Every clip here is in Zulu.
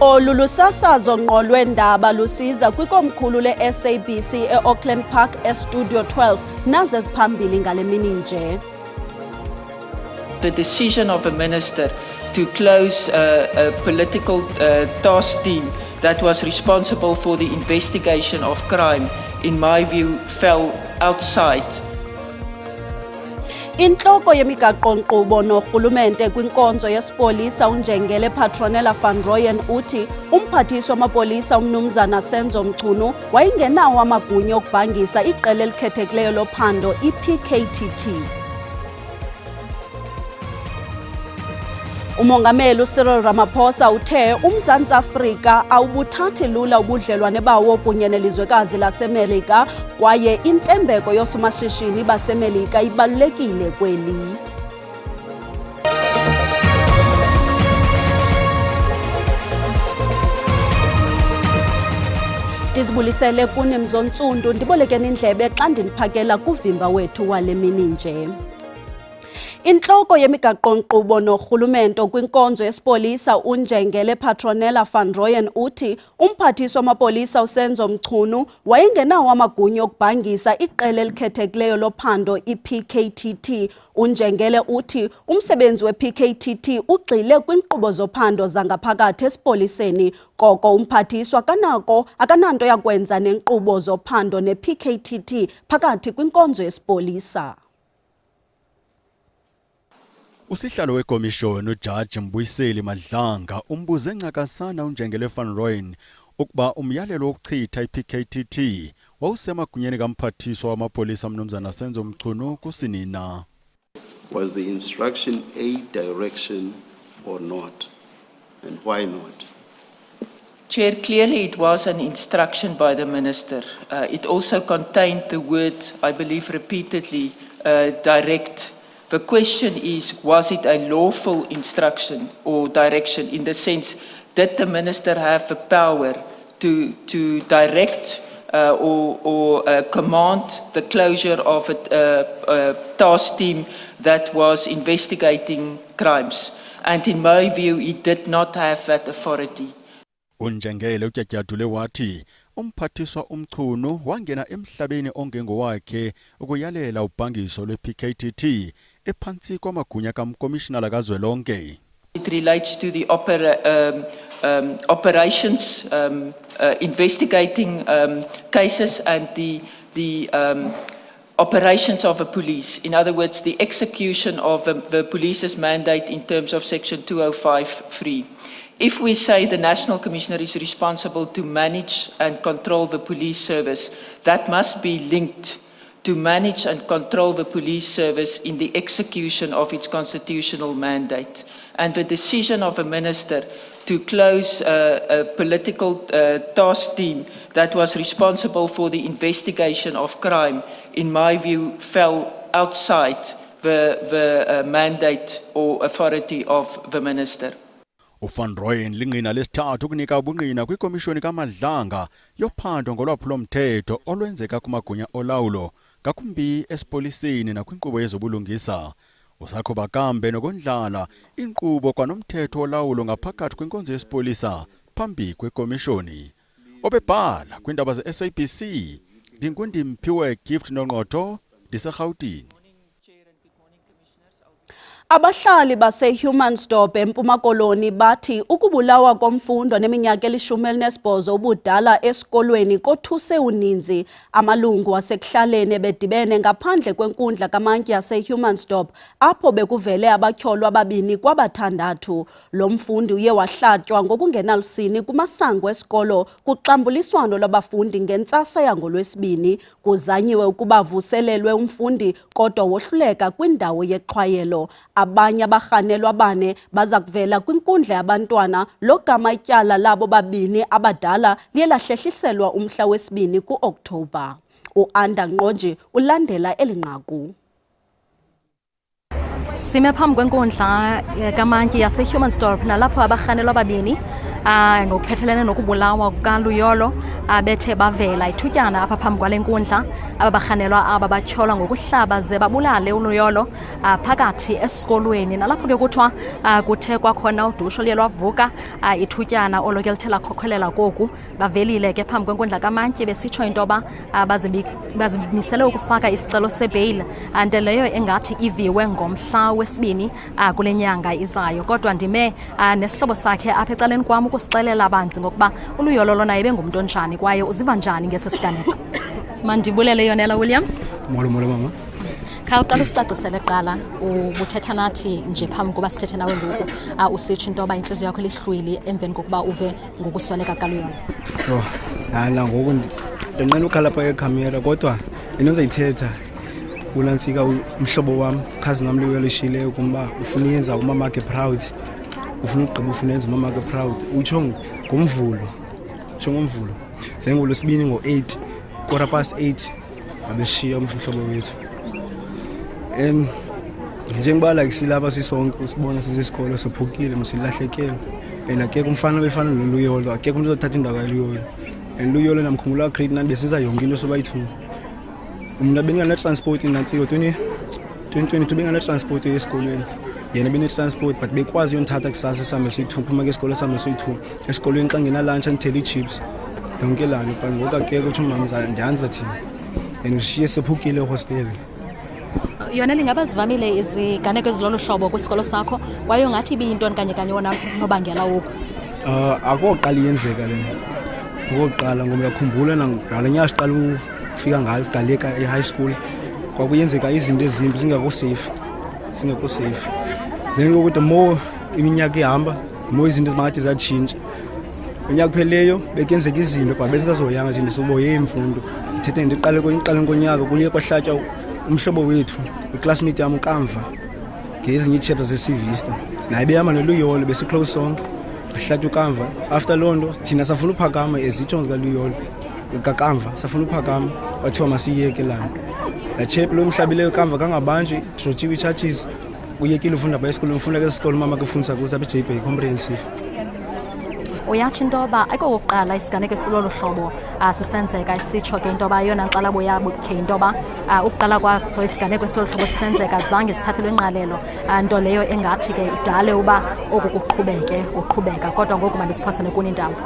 Olu lusasazo ngqo lweendaba lusiza kwikomkhulu le-SABC e-Auckland Park e-Studio 12 nazo eziphambili ngale mini nje. The decision of a minister to close a political task team that was responsible for the investigation of crime, in my view, fell outside. Intloko yemigaqo-nkqubo norhulumente kwinkonzo yesipolisa uNjengele Petronella van Rooyen uthi umphathiswa wamapolisa umnumzana Senzo Mchunu wayengenawo amagunya okubhangisa iqela elikhethekileyo lophando i-PKTT. Umongameli Cyril Ramaphosa uthe uMzantsi Afrika awubuthathi lula ubudlelwane bawo kunye nelizwekazi laseMelika kwaye intembeko yoosomashishini baseMelika ibalulekile kweli. Ndizibulisele kuni Mzontsundu, ndibolekeni indlebe xa ndiniphakela kuvimba wethu wale mini nje. Intloko yemigaqo-nkqubo norhulumente kwinkonzo yesipolisa uNjengele Petronella van Rooyen uthi umphathiswa wamapolisa uSenzo Mchunu wayengenawo amagunya okubhangisa iqela elikhethekileyo lophando i-PKTT. uNjengele uthi umsebenzi we-PKTT ugxile kwinkqubo zophando zangaphakathi esipoliseni, koko umphathiswa akananto yakwenza nenkqubo zophando ne-PKTT phakathi kwinkonzo yesipolisa. Usihlalo wekomishoni uJaji Mbuyiseli Madlanga umbuze ncakasana uNjengele van Rooyen ukuba umyalelo wokuchitha iPKTT wawusemagunyeni kamphathiswa wamapolisa mnumzana Senzo Mchunu kusinina. Was the instruction a direction or not, and why not? Chair, clearly it was an instruction by the minister. It also contained the word, I believe repeatedly, direct. The question is, was it a lawful instruction or direction, in the sense, did the minister have the power to direct or command the closure of a task team that was investigating crimes? And in my view, he did not have that authority. uNjengele utyatyadule wathi umphathiswa uMchunu wangena emhlabeni ongengowakhe ukuyalela ubhangiso lwe-PKTT ephantsi kwamagunya kamkomishinala kazwelonke. It relates to the operations, investigating cases and the operations of the police. In other words, the execution of the police's mandate in terms of Section 205(3). If we say the National Commissioner is responsible to manage and control the police service, that must be linked to manage and control the police service in the execution of its constitutional mandate. And the decision of a minister to close a political task team that was responsible for the investigation of crime, in my view, fell outside the mandate or authority of the minister. uVan Rooyen lingqina lesithathu ukunika ubungqina kwikomishoni kaMadlanga yophando ngolwaphulomthetho olwenzeka kumagunya olawulo ngakumbi esipoliseni nakwinkqubo yezobulungisa. Usakhoba kambe nokondlala inkqubo kwanomthetho olawulo ngaphakathi kwinkonzo yesipolisa phambi kwekomishoni. Obebhala kwindaba ze-SABC, ndinguNdimphiwe Gift Nongqotho, ndiseRhawutini. Abahlali base-Humansdorp eMpuma Koloni bathi ukubulawa komfundo neminyaka eli-18 ubudala esikolweni kothuse uninzi. Amalungu asekuhlaleni bedibene ngaphandle kwenkundla kamantyi yase-Humansdorp apho bekuvele abatyholwa ababini kwabathandathu. Lo mfundi uye wahlatywa ngokungenalusini kumasango esikolo kuxambuliswano lwabafundi ngentsasa yangoLwesibini. Kuzanyiwe ukuba vuselelwe umfundi kodwa wohluleka kwindawo yexhwayelo. Abanye abarhanelwa bane baza kuvela kwinkundla yabantwana. Lo gama ityala labo babini abadala liye lahlehliselwa umhla wesibini ku-Okthobha. uAnda Ngqonji ulandela eli nqaku. Sime phambi kwenkundla kamantyi yase-Humansdorp nalapho abarhanelwa ababini ngokuphethelene nokubulawa kukaLuyolo bethe bavela ithutyana apha phambi kwale nkundla. Aba barhanelwa aba batyholwa ngokuhlaba ze babulale uLuyolo phakathi esikolweni, nalapho ke kuthiwa kuthe kwakhona udushe oluye lwavuka ithutyana olo ke lithe lakhokhelela koku. Bavelile ke phambi kwenkundla kamantyi besitsho into yoba bazimisele ukufaka isicelo sebheyile, nto leyo engathi iviwe ngomhla wesibini kule nyanga izayo. Kodwa ndime nesihlobo sakhe apha ecaleni kwam ukusixelela abanzi ngokuba uLuyolo lona ibengumntu onjani kwaye uziva njani ngesi siganeko. Mandibulele Yonela Williams. Molo mama. Khawuqala usicacisele kuqala, ubuthetha nathi nje phambi kokuba sithethe nawe ngoku usitsho into yoba intliziyo yakho lihlwili emveni kokuba uve ngokusweleka kaLuyolo. Hala ngoku ndinqena ukhala phaa ekhamera kodwa into endizayithetha uNantsika umhlobo wam, cousin wam Luyolo eshiyileyo kumba ufuna uyenza umama wakhe proud, ufuna ugqiba ufuna yenza umama wakhe proud. Utsho ngomvulo, then ngolwesibini ngo-8 8:15 abeshiya umhlobo wethu. Njengoba like silapha sisonke usibona sisesikolo sophukile masilahlekele, and akekho umfana befana noLuyolo, akekho umuntu ozothatha indawo kaLuyolo. And Luyolo namkhumbula grade 9 besiza yonke into sobayithu. Umna beningana transport inantsiko 2022 bengana transport esikolweni, yena bene transport but bekwazi uyondithatha kusasa sami soyi-2 phuma ke isikolo sami soyi-2 esikolweni xa ngena lunch andithela i-chips yonke lana. But ngoku akekho uthi umama ndiyanza thina and ushiye sephukile ehostel. Yonela, ingaba zivamile iziganeko ezilolu hlobo kwisikolo sakho kwaye ungathi ibiyintoni kanye wona nobangela woku? Akoqala iyenzeka lena, ngokuqala ngoba uyakhumbula ngale nyanga siqala ufika ngayo sigaleka e-high school kwakuyenzeka izinto ezimbi zingekho safe. Then ngoku the more iminyaka ihamba more izinto ezingathi zatshintsha. Unyaka pheleyo bekenzeka izinto but besikazoyanga nje soboye imfundo. Thethe ndiqale konyaka kuye kwahlatywa umhlobo wethu iclassmate yami ukamva ngezinye ichapters zesivista, naye behamba noLuyolo besi-close sonke bahlatywa ukamva. After loo nto thina safuna uphakama ezitsho zikaLuyolo kakamva, safuna uphakama kwathiwa masiyeke lana. La chap lo mhlabileyo kamva kangabanjwe trojiwe i-charges, uyekile ufunda apha esikolweni, ufunda ke sikolo umama kufundisa kuzo apha eJB Comprehensive. Uyatsho into yoba ayikokuqala isiganeko esilolu hlobo sisenzeka, isitsho ke into yoba yona nkxalabo yabo khe into yoba ukuqala kwaso isiganeko esilolu hlobo sisenzeka zange sithathelwe ingqalelo, nto leyo engathi ke idale uba oku kuqhubeka. Kodwa ngoku mandisiphosele kuni intambo.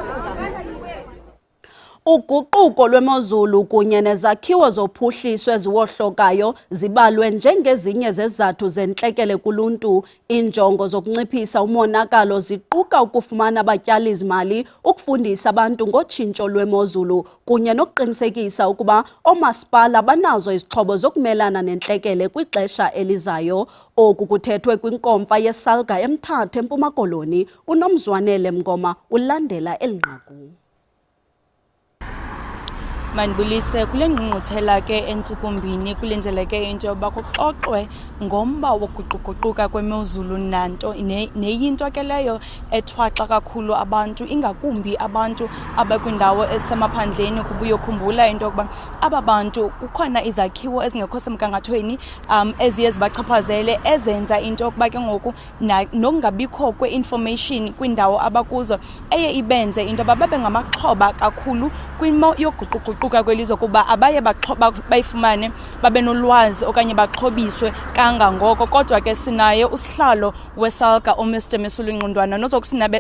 Uguquko lwemozulu kunye nezakhiwo zophuhliso eziwohlokayo zibalwe njengezinye zezizathu zentlekele kuluntu. Injongo zokunciphisa umonakalo ziquka ukufumana abatyali-zimali, ukufundisa abantu ngotshintsho lwemozulu kunye nokuqinisekisa ukuba oomasipala banazo izixhobo zokumelana nentlekele kwixesha elizayo. Oku kuthethwe kwinkomfa yeSalga eMthatha eMpuma Koloni. uNomzwanele Mngoma ulandela eli nqaku. Mandibulise kule ngqungquthela ke entsukumbini kulindeleke into yoba kuxoxwe ngomba wokuguquguquka kwemozulu nanto neyinto ke leyo ethwaxa kakhulu abantu, ingakumbi abantu abakwindawo ezisemaphandleni. Kubuyokhumbula into yokuba aba bantu kukhona izakhiwo ezingekho semgangathweni eziye zibachaphazele, ezenza into yokuba ke ngoku nokungabikho kwe-information kwindawo abakuzo eye ibenze into yoba babe ngamaxhoba kakhulu kwimo yoguquguquka kwelizwe, kuba abaye bayifumane babe nolwazi okanye baxhobiswe kangangoko. Kodwa ke sinaye usihlalo weSalga uMr Mesulu Ngqundwana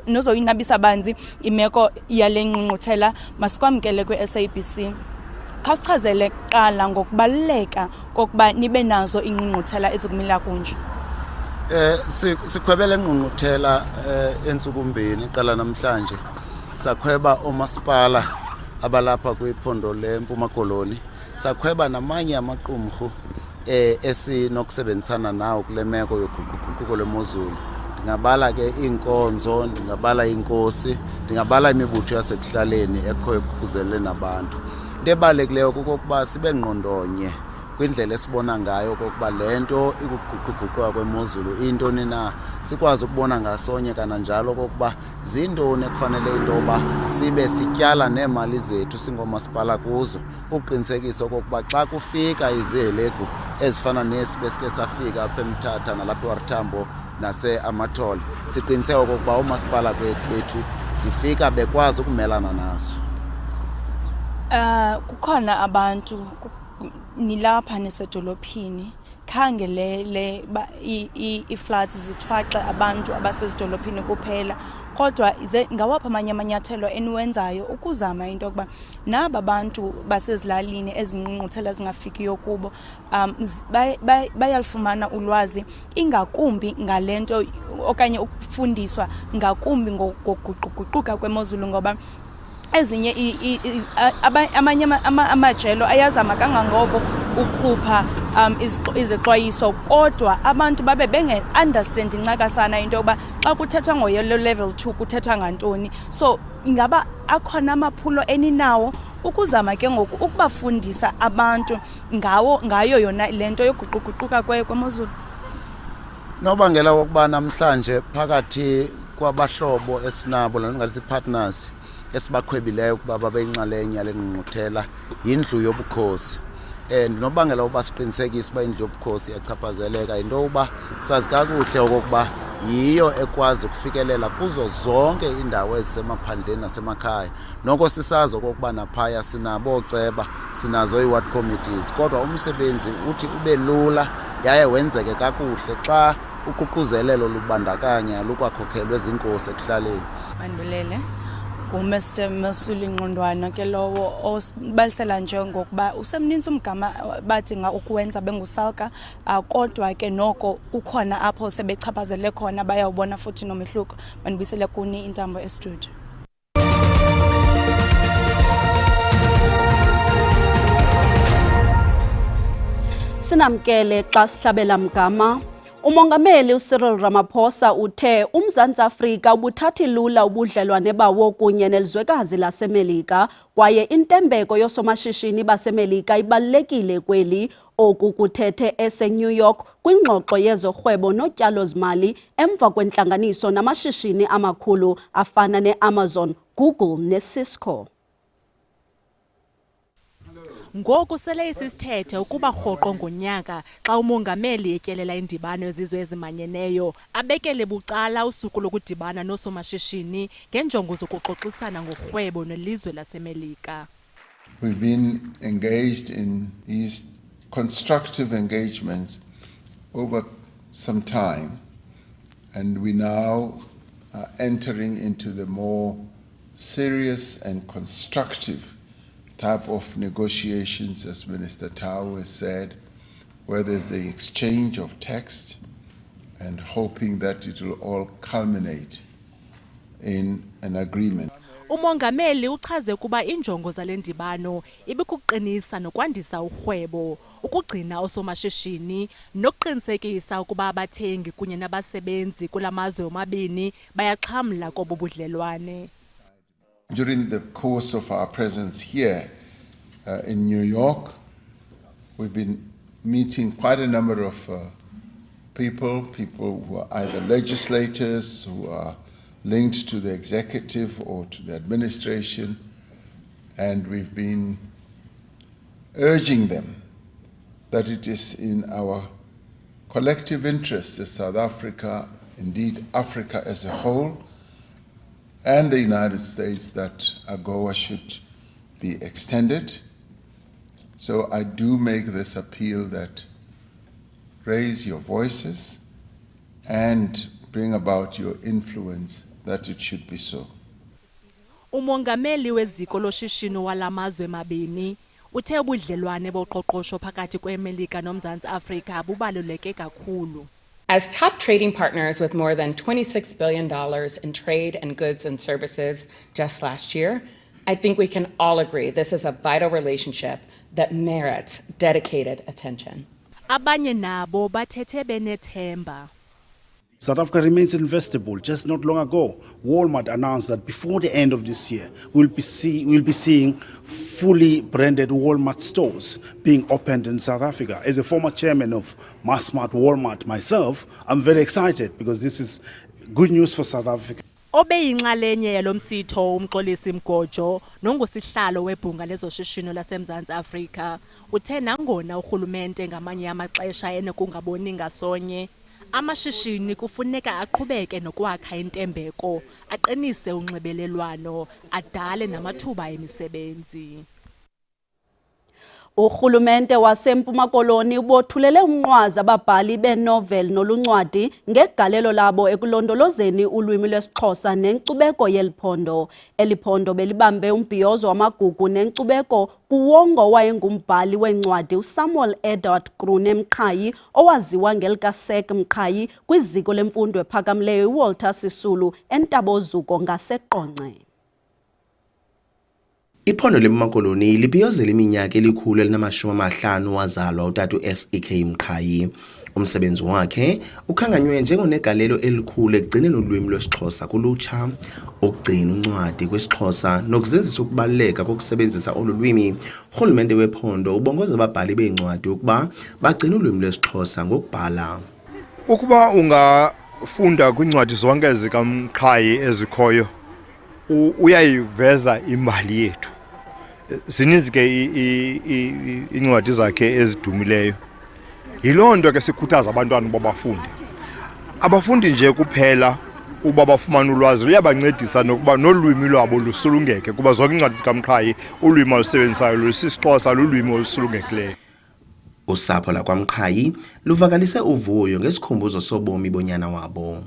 nozoyinabisa banzi imeko yale ngqungquthela. Masikwamkele kwe-SABC. Khawusichazele kuqala ngokubaluleka kokuba nibe nazo ingqungquthela ezikumila kunje. Sikhwebele ngqungquthela entsukumbini qala namhlanje. Sakhweba omasipala abalapha kwiphondo leMpuma Koloni, sakhweba namanye amaqumrhu esinokusebenzisana nawo kule meko yoguquguquko lwemozulu. Ndingabala ke iinkonzo, ndingabala inkosi, ndingabala imibutho yasekuhlaleni ekhoyo kuzelele nabantu. Into ebalulekileyo kukokuba sibe ngqondonye kwindlela esibona ngayo okokuba le nto ikuguquguquka kwemozulu intoni na, sikwazi ukubona ngasonye kananjalo okokuba zintoni ekufanele into yoba sibe sityala neemali zethu singomasipala kuzo, ukuqinisekisa okokuba xa kufika izihelegu ezifana nesi besike safika apha eMthatha nalapha eWOR Tambo nase-Amathole, siqiniseke okokuba umasipala bethu zifika bekwazi ukumelana nazo. Kukhona abantu nilapha nisedolophini khange le i-floods zithwaxe abantu abasezidolophini kuphela, kodwa ngawaphi amanye amanyathelo eniwenzayo ukuzama into yokuba naba bantu basezilalini ezinqunquthela zingafikiyo kubo bayalifumana ulwazi ingakumbi ngale nto okanye ukufundiswa ngakumbi ngokuguquguquka kwemozulu, ngoba ezinye amanye amajelo ayazama kangangoko ukhupha izixwayiso, kodwa abantu babe benge-understand incakasana into yokuba xa kuthethwa ngo-yellow level 2 kuthethwa ngantoni. So ingaba akhona amaphulo eninawo ukuzama ke ngoku ukubafundisa abantu ngayo yona le nto yoguquguquka kwemozulu? Nobangela wokuba namhlanje phakathi kwabahlobo esinabo langathi partners esibakhwebileyo ukuba babe yinxalenye yale ngqungquthela yindlu yobukhosi. Nobangela uba siqinisekise uba indlu yobukhosi iyachaphazeleka into yokuba sazi kakuhle okokuba yiyo ekwazi ukufikelela kuzo zonke iindawo ezisemaphandleni nasemakhaya. Noko sisazi okokuba naphaya sinabo ooceba, sinazo ii-ward committees, kodwa umsebenzi uthi ube lula yaye wenzeke kakuhle xa uququzelelo lubandakanya lukwakhokelwe zinkosi ekuhlaleni. Mandulele Mr. Mosuli Ngqondwana ke lowo osibalisela nje ngokuba usemninzi umgama badinga ukuwenza bengusalka, kodwa ke noko ukhona apho sebechaphazele khona bayawubona futhi nomehluko. Mandibisele kuni intambo estudio. Sinamkele xa sihlabela mgama. Umongameli uCyril Ramaphosa uthe uMzantsi Afrika ubuthathi lula ubudlelwane bawo kunye nelizwekazi laseMelika, kwaye intembeko yosomashishini baseMelika ibalulekile kweli. Oku kuthethe eseNew York kwingxoxo yezorhwebo notyalo-zimali emva kwentlanganiso namashishini amakhulu afana neAmazon, Google neCisco. Ngoku sele isisithethe ukuba rhoqo ngonyaka xa umongameli etyelela indibano yezizwe ezimanyeneyo abekele bucala usuku lokudibana noosomashishini ngenjongo zokuxoxisana ngorhwebo nelizwe laseMelika. We've been engaged in these constructive engagements over some time, and we now are entering into the more serious and constructive type of negotiations, as Minister Tau has said, where there's the exchange of text and hoping that it will all culminate in an agreement. Umongameli uchaze ukuba injongo zale ndibano ibikuqinisa nokwandisa urhwebo, ukugcina osomashishini nokuqinisekisa ukuba abathengi kunye nabasebenzi kulamazwe omabini bayaxhamla kobo budlelwane. During the course of our presence here in New York, we've been meeting quite a number of people who are either legislators, who are linked to the executive or to the administration, and we've been urging them that it is in our collective interest as South Africa, indeed Africa as a whole, and the United States, that AGOA should be extended. So I do make this appeal that raise your voices and bring about your influence that it should be so. Umongameli weziko loshishino walamazwe mabini uthe ubudlelwane boqoqosho phakathi kweMelika noMzantsi Afrika bubaluleke kakhulu. As top trading partners with more than $26 billion in trade and goods and services just last year, I think we can all agree this is a vital relationship that merits dedicated attention. Abanye nabo bathethe benethemba. South Africa remains investable. Just not long ago, Walmart announced that before the end of this year, we'll be seeing fully branded Walmart stores being opened in South Africa. As a former chairman of Massmart Walmart myself, I'm very excited because this is good news for South Africa. Obeyinxalenye yalomsitho umxolisi Mgojo nongusihlalo webhunga lezoshishino laseMzantsi Afrika uthe nangona urhulumente ngamanye amaxesha enokungaboni ngasonye amashishini kufuneka aqhubeke nokwakha intembeko aqinise unxibelelwano adale namathuba emisebenzi. Urhulumente waseMpuma Koloni ubothulele umnqwazi ababhali benovel noluncwadi ngegalelo labo ekulondolozeni ulwimi lwesiXhosa nenkcubeko yeliphondo. Eliphondo belibambe umbhiyozo wamagugu nenkcubeko kuwongo owayengumbhali wencwadi uSamuel Edward Krune Mqhayi owaziwa ngelikaSek Mqhayi kwiziko lemfundo ephakamileyo uWalter Sisulu eNtabozuko ngaseQonce. Iphondo leMpuma Koloni libhiyozela iminyaka elikhulu elinama-50 wazalwa utata uSek Mqhayi. Umsebenzi wakhe ukhanganywe njengonegalelo elikhulu ekugcineni ulwimi lwesiXhosa kulutsha, ukugcina uncwadi kwesiXhosa nokuzenzisa ukubaluleka kokusebenzisa olu lwimi. Urhulumente wephondo ubongoza ababhali beencwadi ukuba bagcine ulwimi lwesiXhosa ngokubhala. Ukuba ungafunda kwincwadi zonke zikaMqhayi ezikhoyo uyayiveza imbali yethu. Zininzi ke incwadi zakhe ezidumileyo. Yiloo nto ke sikhuthaza abantwana uba bafunde. Abafundi nje kuphela uba bafumana ulwazi luyabancedisa nokuba nolwimi lwabo lusulungeke kuba zonke incwadi zikaMqhayi ulwimi olusebenzisayo lusisiXhosa lulwimi olusulungekileyo. Usapho lakwaMqhayi luvakalise uvuyo ngesikhumbuzo sobomi bonyana wabo.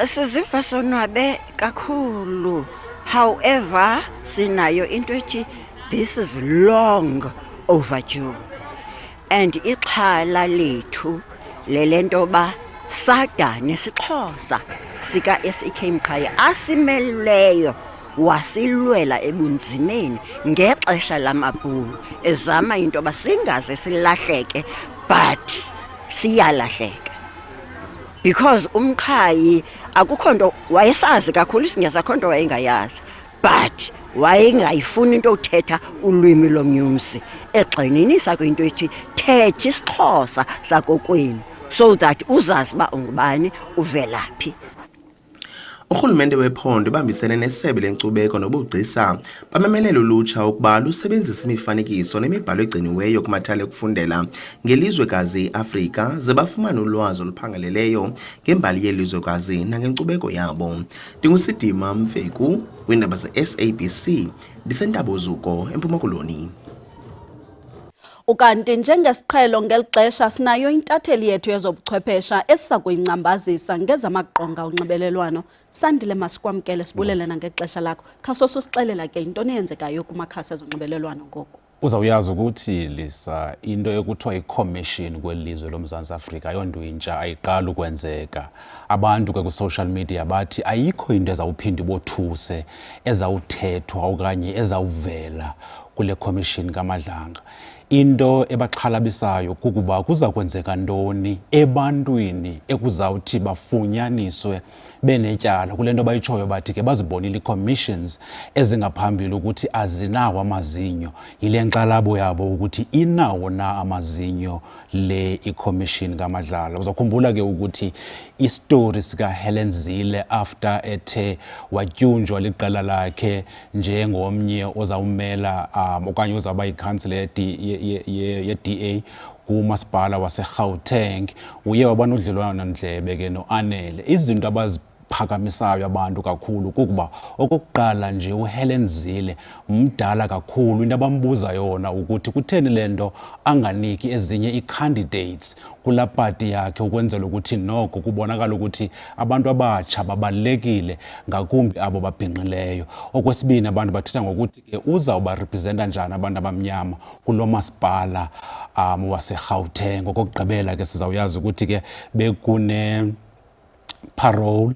Siziva sonwabe kakhulu. However, sinayo into ethi this is long overdue. And ixhala lethu lelento ba sada nesiXhosa sika SEK Mqhayi asimeleyo wasilwela ebunzimeni ngexesha lamabhulu ezama into ba singaze silahleke but siyalahleka. Because uMqhayi akukho nto wayesazi kakhulu isiNgesi akho nto wayengayazi but wayengayifuni into uthetha ulwimi lomnyumsi egxininisa kwinto ethi thetha isiXhosa sakokwenu so that uzazi uba ungubani uvelaphi. Urhulumente wephondo ubambisene nesebe lenkcubeko nobugcisa bamemelela ulutsha ukuba lusebenzisa imifanekiso nemibhalo egciniweyo kumathala ekufundela ngelizwekazi iAfrika ze bafumane ulwazi oluphangaleleyo ngembali yelizwekazi nangenkcubeko yabo. Ndingusidima Mveku windaba ze-SABC ndiseNtabozuko eMpuma Koloni. Ukanti njengesiqhelo ngelixesha sinayo intatheli yethu yezobuchwephesha esisakuyingcambazisa ngezamaqonga onxibelelwano. Sandile masikwamkele sibulele nangexesha lakho. Khasoso sixelela ke into eyenzekayo kumakhasi ezonxibelelwano ngoku. Uzawuyazi ukuthi Lisa into ekuthiwa i-commission kwelizwe loMzantsi Afrika ayonto intsha ayiqala ukwenzeka. Abantu ke ku-social media bathi ayikho into ezawuphinda ibothuse ezawuthethwa okanye ezawuvela kule commission kaMadlanga. Into ebaxhalabisayo kukuba kuza kwenzeka ntoni ebantwini ekuzawuthi bafunyaniswe benetyala kule nto bayitshoyo bathi ke bazibonile ii-commissions ezingaphambili ukuthi azinawo amazinyo. Yile nkxalabo yabo ukuthi inawo na amazinyo le i-commission kaMadlala. Uzakhumbula ke ukuthi istory sikaHelen Zille after ethe watyunjwa liqela lakhe njengomnye ozawumela okanye ozawuba yikhansile ye-DA kumasipala waseGauteng uye waba nodlelwano ndlebe ke noAnele. Izinto abaziphakamisayo abantu kakhulu kukuba okokuqala nje uHelen Zille mdala kakhulu. Into abambuza yona ukuthi kutheni lento anganiki ezinye ii-candidates kula party yakhe ukwenzela ukuthi noko kubonakala ukuthi abantu abatsha babalekile ngakumbi abo babhinqileyo. Okwesibini abantu bathetha ngokuthi ke uzawuba representa njani abantu abamnyama kulo masipala waseGauteng. Okokugqibela ke sizawuyazi ukuthi ke bekune parole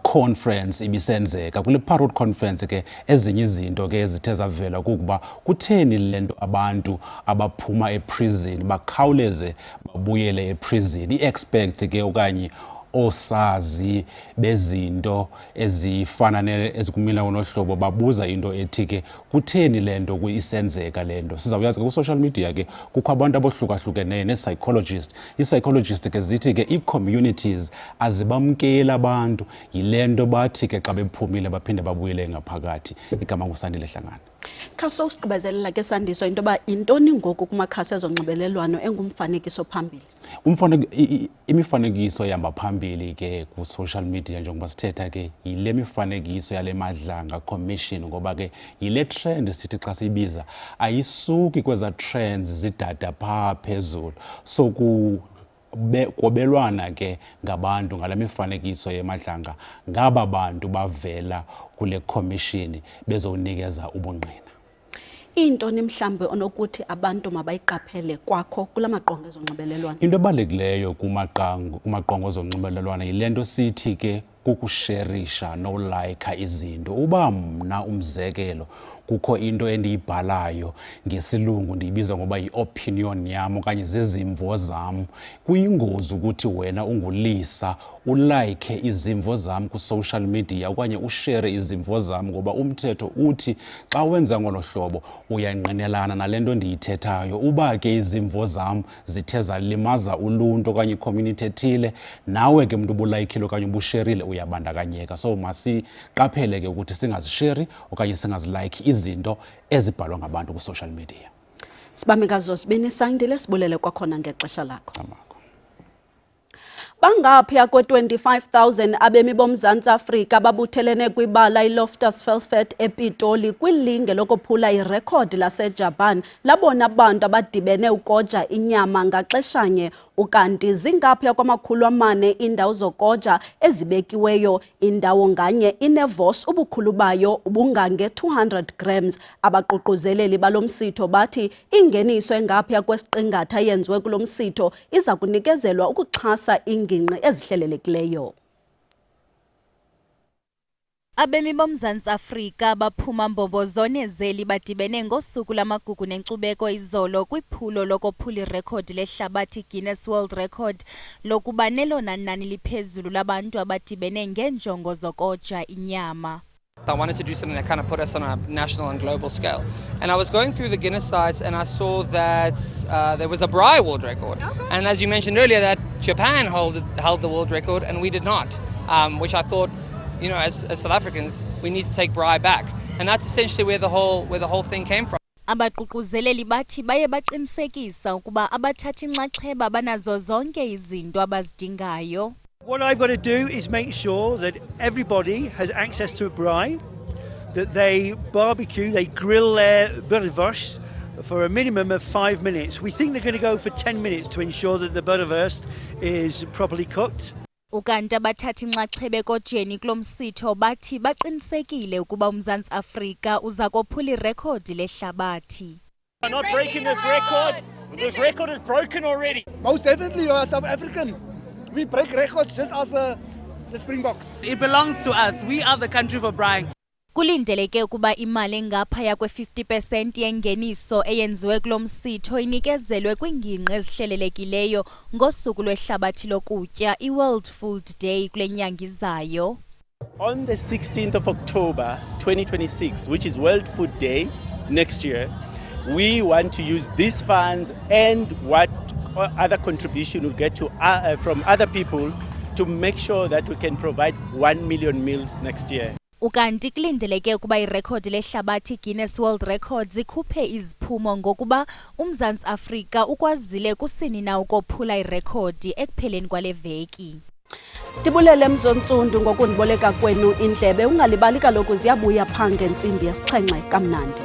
conference ibisenzeka. Kule parole conference ke ezinye izinto ke ezithe zavela kukuba kutheni lento abantu abaphuma eprison bakhawuleze babuyele eprison. I-expect ke okanye osazi bezinto ezifana ezikumila nohlobo babuza into ethi ke kutheni lento kuyisenzeka lento. Sizawuyazi ku social media ke kukho abantu abohlukahlukeneyo ne-psychologist. I-psychologist ke zithi ke i-communities azibamkela abantu yilento bathi ke xa bephumile baphinde babuyele ngaphakathi. Igama nguSandile Hlangana. Khaso usigqibezelela ke Sandiso into ba intoni ngoku kumakhasi ezonxibelelwano engumfanekiso phambili. Imifanekiso yamba phambili ke ku social media njengoba sithetha ke yile mifanekiso yale Madlanga Commission ngoba ke yile trend sithi xa sibiza ayisuki kweza trends zidada pha phezulu. So kobelwana ke ngabantu ngala mifanekiso yeMadlanga ngaba bantu bavela kule commission bezonikeza ubungqina. Intoni mhlambe onokuthi abantu mabayiqaphele kwakho kulamaqonga ezonxibelelwano? Into ebalulekileyo kumaqonga ezonxibelelwano yilento sithi ke kukusherisha no like izinto. Uba mna umzekelo kukho into endiyibhalayo ngesilungu ndiyibiza ngoba yi-opinion yam okanye zezimvo zam, kuyingozi ukuthi wena ungulisa ulike izimvo zam ku social media okanye ushare izimvo zam ngoba umthetho uthi xa wenza ngolo hlobo uyangqinelana nalento ndiyithethayo. Uba ke izimvo zam zithe zalimaza uluntu okanye i-community ethile, nawe ke mntu ubulayikile okanye ubusherile uyabandakanyeka. So masiqaphele ke ukuthi singazisheri okanye singazilike izinto ezibhalwa ngabantu ku social media. Sibamekazi zosibini Sandile, sibulele kwakhona ngexesha lakho. Bangaphaya ko-25,000 abemi boMzantsi Afrika babuthelene kwibala iLoftus Versfeld ePitoli kwilinge lokuphula irekhodi laseJapan labona abantu abadibene ukoja inyama ngaxeshanye. Ukanti zingaphaya kwama400 indawo zokoja ezibekiweyo, indawo nganye inevos ubukhulu bayo ubungange 200 grams. Abaququzeleli balomsitho bathi ingeniso engaphaya kwesiqingatha yenziwe kulomsitho iza kunikezelwa ukuxhasa ingingqi ezihlelelekileyo. Abemi boMzantsi Afrika baphuma mbobozone zeli badibene ngosuku lamagugu nenkcubeko izolo kwiphulo lokophula irekhodi lehlabathi Guinness World Record lokuba nelona nani liphezulu labantu abadibene ngenjongo zokoja inyama. I wanted to do something that kind of put us on a national and global scale. And I was going through the Guinness sites and I saw that there was a braai world record. Okay. And as you mentioned earlier, that Japan held the world record and we did not, which I thought, you know, as South Africans, we need to take braai back. And that's essentially where the whole thing came from. Abaququzeleli bathi baye baqinisekisa ukuba abathatha inxaxheba banazo zonke izinto abazidingayo. What I've got to do is make sure that everybody has access to a braai, that they barbecue, they grill their bratwurst for a minimum of 5 minutes. We think they're going to go for 10 minutes to ensure that the bratwurst is properly cooked. Ukanti abathatha inxaxheba ekojeni kulomsitho bathi baqinisekile ukuba uMzantsi Afrika uza kophula irekhodi lehlabathi. We're not breaking this record. This record is broken already. Most definitely, you are South African. We break records just as the Springboks. It belongs to us. We are the country for braai. Kulindeleke ukuba imali engaphaya kwe-50% yengeniso eyenziwe kulomsitho inikezelwe kwingingqi ezihlelelekileyo ngosuku lwehlabathi lokutya iWorld Food Day kule nyanga izayo. On the 16th of October 2026, which is World Food Day next year, we want to use these funds and what other contribution we'll get to from other people to make sure that we can provide 1 million meals next year. Ukanti kulindeleke ukuba irekhodi lehlabathi Guinness World Records ikhuphe iziphumo ngokuba uMzantsi Afrika ukwazile kusini na ukophula irekhodi ekupheleni kwale veki. Tibulele Mzontsundu ngokundiboleka kwenu indlebe, ungalibali kaloku ziyabuya pha ngentsimbi yesixhenxe kamnandi.